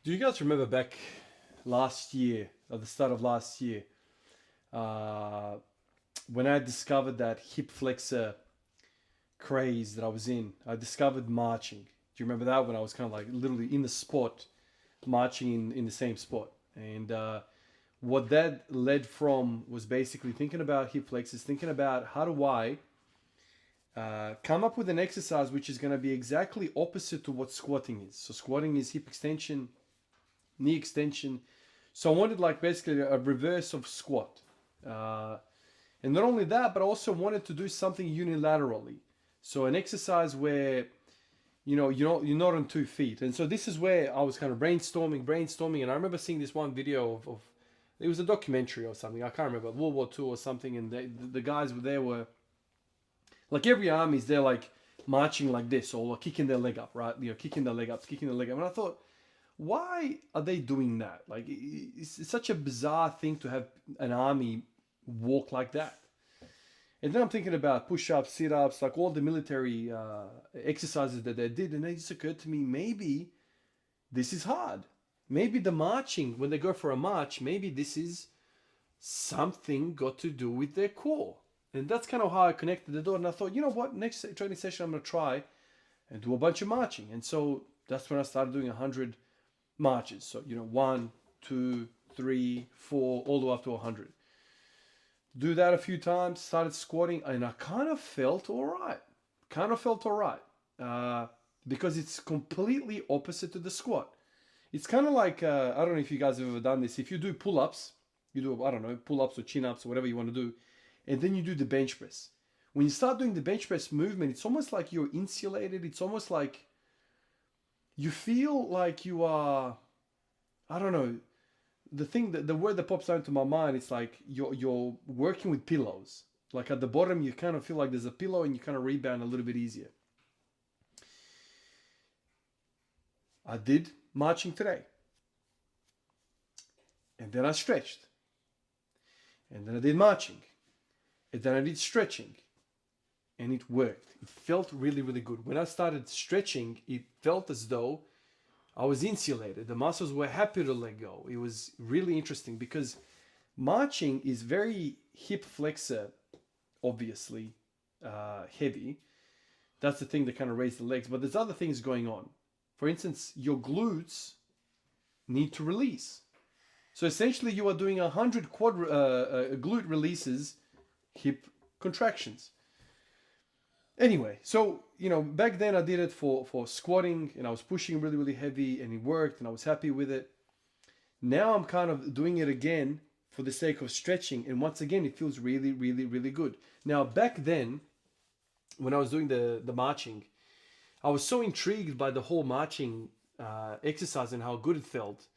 Do you guys remember back last year, at the start of last year, uh, when I discovered that hip flexor craze that I was in? I discovered marching. Do you remember that when I was kind of like literally in the spot, marching in the same spot? And what that led from was basically thinking about hip flexors, thinking about how do I come up with an exercise which is going to be exactly opposite to what squatting is. So squatting is hip extension, knee extension. So I wanted like basically a reverse of squat. Uh, and not only that, but I also wanted to do something unilaterally. So an exercise where you're not on 2 feet. And so this is where I was kind of brainstorming. And I remember seeing this one video of it was a documentary or something. I can't remember, World War II or something. And the guys were like every army is there like marching like this or kicking their leg up, right? Kicking their leg up, kicking their leg up. And I thought, why are they doing that? Like, it's such a bizarre thing to have an army walk like that. And then I'm thinking about push-ups, sit-ups, like all the military exercises that they did, and it just occurred to me, maybe this is hard. Maybe the marching, when they go for a march, maybe this is something got to do with their core. And that's kind of how I connected the dot. And I thought, you know what, next training session I'm going to try and do a bunch of marching. And so that's when I started doing 100 marches. So, 1, 2, 3, 4, all the way up to 100. Do that a few times, started squatting, and I kind of felt all right. Uh, because it's completely opposite to the squat. It's kind of like, I don't know if you guys have ever done this. If you do pull ups, you do, I don't know, pull ups or chin ups or whatever you want to do, and then you do the bench press. When you start doing the bench press movement, it's almost like you're insulated. It's almost like you feel like you are, I don't know, the word that pops out into my mind, it's like you're working with pillows. Like at the bottom, you kind of feel like there's a pillow, and you kind of rebound a little bit easier. I did marching today, and then I stretched, and then I did marching, and then I did stretching, and it worked. It felt really, really good. When I started stretching, it felt as though I was insulated. The muscles were happy to let go. It was really interesting because marching is very hip flexor, obviously, heavy. That's the thing that kind of raises the legs. But there's other things going on. For instance, your glutes need to release. So essentially, you are doing 100 glute releases, hip contractions. Anyway, so back then I did it for squatting, and I was pushing really, really heavy, and it worked, and I was happy with it. Now I'm kind of doing it again for the sake of stretching, and once again it feels really, really, really good. Now back then, when I was doing the marching, I was so intrigued by the whole marching exercise and how good it felt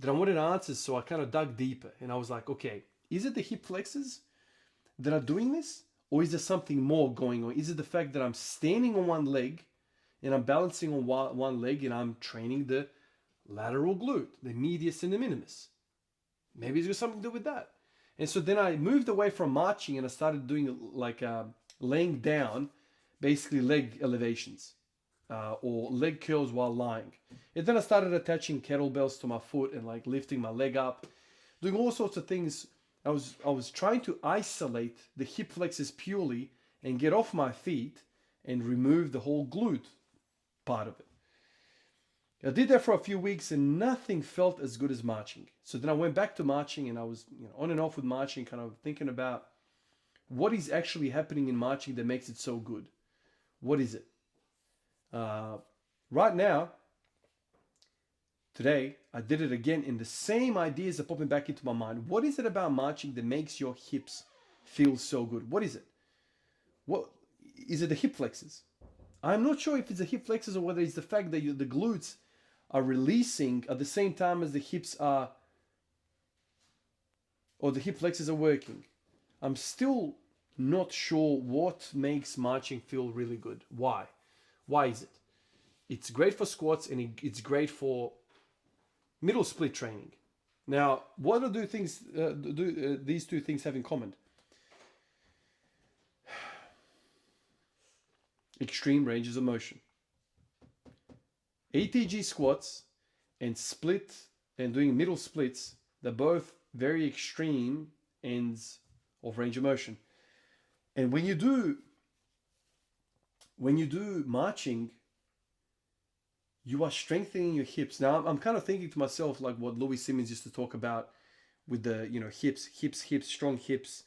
that I wanted answers. So I kind of dug deeper, and I was like, okay, is it the hip flexors that are doing this? Or is there something more going on? Is it the fact that I'm standing on one leg and I'm balancing on one leg and I'm training the lateral glute, the medius and the minimus? Maybe it's got something to do with that. And so then I moved away from marching and I started doing like laying down, basically leg elevations or leg curls while lying. And then I started attaching kettlebells to my foot and like lifting my leg up, doing all sorts of things. I was trying to isolate the hip flexors purely and get off my feet and remove the whole glute part of it. I did that for a few weeks and nothing felt as good as marching. So then I went back to marching and I was on and off with marching, kind of thinking about what is actually happening in marching that makes it so good. What is it? Right now, today, I did it again and the same ideas are popping back into my mind. What is it about marching that makes your hips feel so good? What is it? What is it? The hip flexors? I'm not sure if it's the hip flexors or whether it's the fact that the glutes are releasing at the same time as the hips are, or the hip flexors are working. I'm still not sure what makes marching feel really good. Why? Why is it? It's great for squats and it's great for middle split training. Now, what do these two things have in common? Extreme ranges of motion. ATG squats and split and doing middle splits, they're both very extreme ends of range of motion. And when you do marching, you are strengthening your hips. Now I'm kind of thinking to myself like what Louis Simmons used to talk about with the hips, strong hips,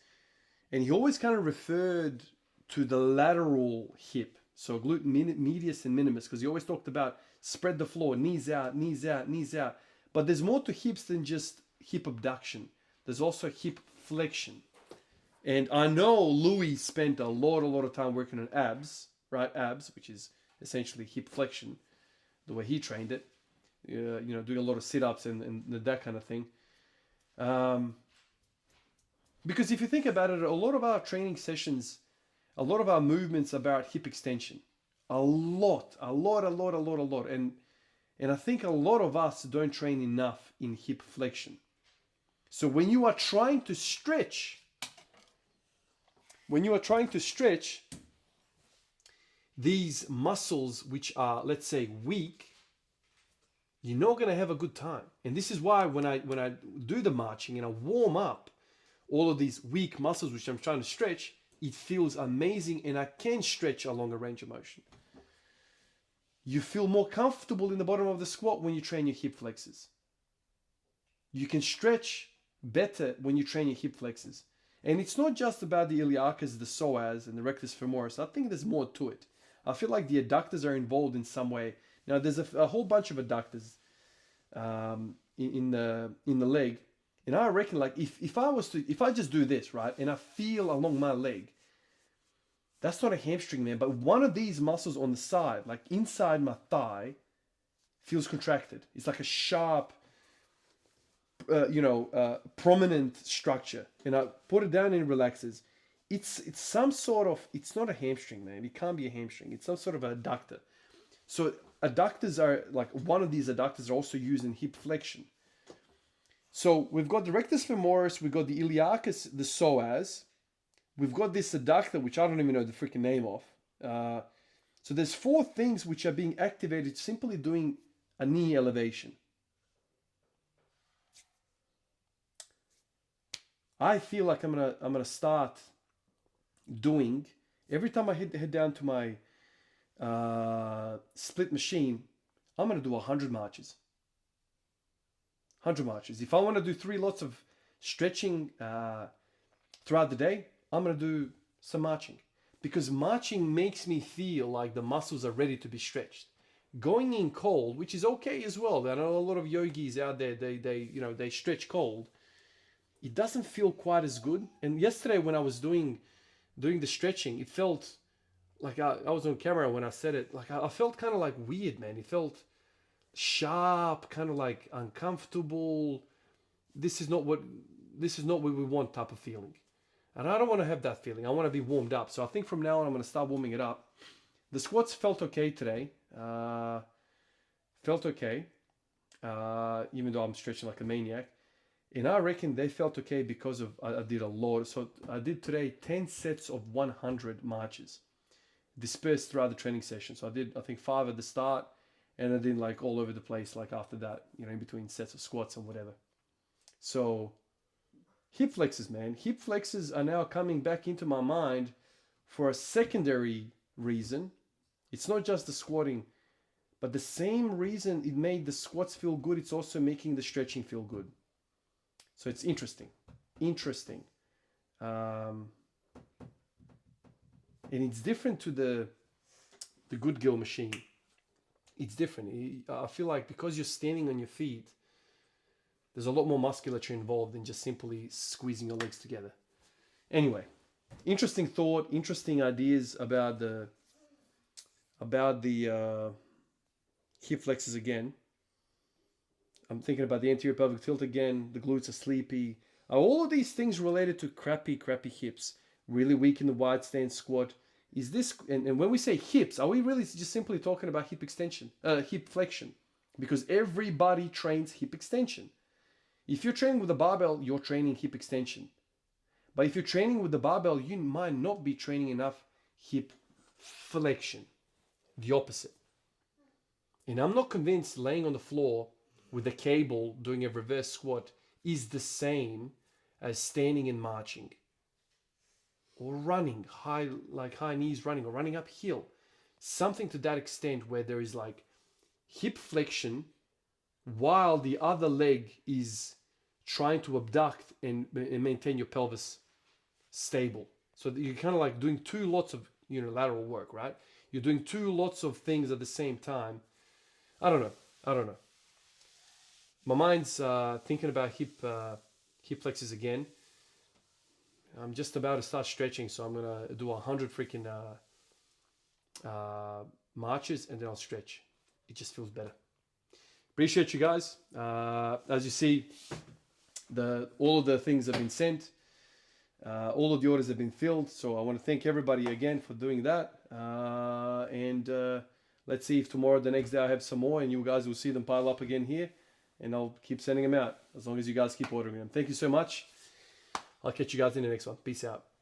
and he always kind of referred to the lateral hip, so glute medius and minimus, because he always talked about spread the floor, knees out, knees out, knees out. But there's more to hips than just hip abduction. There's also hip flexion. And I know Louis spent a lot of time working on abs, right? Abs, which is essentially hip flexion, the way he trained it. Doing a lot of sit-ups and that kind of thing. Because if you think about it, a lot of our training sessions, a lot of our movements are about hip extension. A lot. And I think a lot of us don't train enough in hip flexion. So when you are trying to stretch these muscles which are, let's say, weak, you're not going to have a good time. And this is why when I do the marching and I warm up all of these weak muscles which I'm trying to stretch, it feels amazing, and I can stretch along a range of motion. You feel more comfortable in the bottom of the squat when you train your hip flexors. You can stretch better when you train your hip flexors. And it's not just about the iliacus, the psoas, and the rectus femoris. I think there's more to it. I feel like the adductors are involved in some way. Now, there's a whole bunch of adductors in the leg. And I reckon, like, if I just do this, right, and I feel along my leg, that's not a hamstring, man. But one of these muscles on the side, like inside my thigh, feels contracted. It's like a sharp, prominent structure. And I put it down and it relaxes. It's some sort of, it's not a hamstring, man. It can't be a hamstring. It's some sort of adductor. So adductors are, like, one of these adductors are also used in hip flexion. So we've got the rectus femoris, we've got the iliacus, the psoas. We've got this adductor, which I don't even know the freaking name of. So there's 4 things which are being activated simply doing a knee elevation. I feel like I'm gonna start doing, every time I head down to my split machine, I'm gonna do 100 marches. 100 marches. If I want to do 3 lots of stretching throughout the day, I'm going to do some marching. Because marching makes me feel like the muscles are ready to be stretched. Going in cold, which is okay as well. I know a lot of yogis out there, they stretch cold. It doesn't feel quite as good. And yesterday when I was doing the stretching, it felt like I was on camera when I said it. Like I felt kind of like weird, man. It felt sharp, kind of like uncomfortable. This is not what we want type of feeling. And I don't want to have that feeling. I want to be warmed up. So I think from now on, I'm going to start warming it up. The squats felt okay today. Felt okay. Even though I'm stretching like a maniac. And I reckon they felt okay because of I did a lot. So I did today 10 sets of 100 marches. Dispersed throughout the training session. So I did, I think, 5 at the start. And I did like all over the place, like after that, in between sets of squats and whatever. So hip flexors, man. Hip flexors are now coming back into my mind for a secondary reason. It's not just the squatting, but the same reason it made the squats feel good, it's also making the stretching feel good. So it's interesting. And it's different to the good gill machine. It's different. I feel like because you're standing on your feet, there's a lot more musculature involved than just simply squeezing your legs together. Anyway, interesting thought, interesting ideas about the hip flexors again. I'm thinking about the anterior pelvic tilt again. The glutes are sleepy. Are all of these things related to crappy hips? Really weak in the wide stance squat. Is this, and when we say hips, are we really just simply talking about hip extension, hip flexion? Because everybody trains hip extension. If you're training with a barbell, you're training hip extension. But if you're training with the barbell, you might not be training enough hip flexion. The opposite. And I'm not convinced laying on the floor with a cable doing a reverse squat is the same as standing and marching, or running high, like high knees running, or running uphill. Something to that extent where there is like hip flexion while the other leg is trying to abduct and maintain your pelvis stable. So you're kind of like doing two lots of unilateral work, right? You're doing two lots of things at the same time. I don't know. My mind's thinking about hip flexors again. I'm just about to start stretching, so I'm gonna do 100 freaking marches, and then I'll stretch. It just feels better. Appreciate you guys. As you see, all of the things have been sent. All of the orders have been filled. So I want to thank everybody again for doing that. And let's see if tomorrow, the next day, I have some more, and you guys will see them pile up again here. And I'll keep sending them out as long as you guys keep ordering them. Thank you so much. I'll catch you guys in the next one. Peace out.